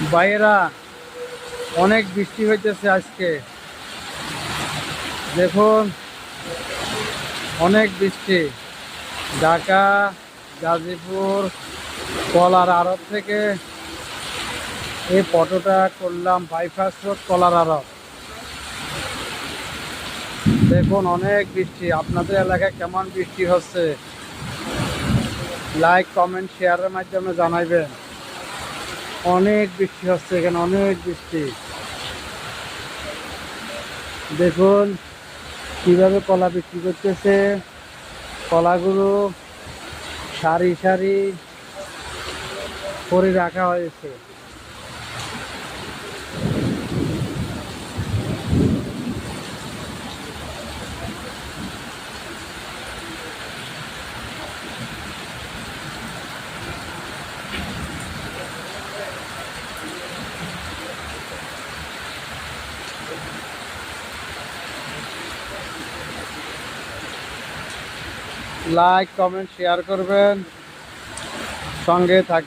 বাইরা অনেক বৃষ্টি হইতেছে আজকে। দেখুন, অনেক বৃষ্টি। ঢাকা, গাজীপুর, কলার আড়ত থেকে এই ফটোটা করলাম বাইপাস রোড কলার আড়ত। দেখুন, অনেক বৃষ্টি। আপনাদের এলাকায় কেমন বৃষ্টি হচ্ছে লাইক কমেন্ট শেয়ারের মাধ্যমে জানাইবেন। অনেক বৃষ্টি হচ্ছে এখানে, অনেক বৃষ্টি। দেখুন কিভাবে কলা বিক্রি করতেছে। কলাগুলো সারি সারি করে রাখা হয়েছে। লাইক কমেন্ট শেয়ার করবেন, সঙ্গে থাকবেন।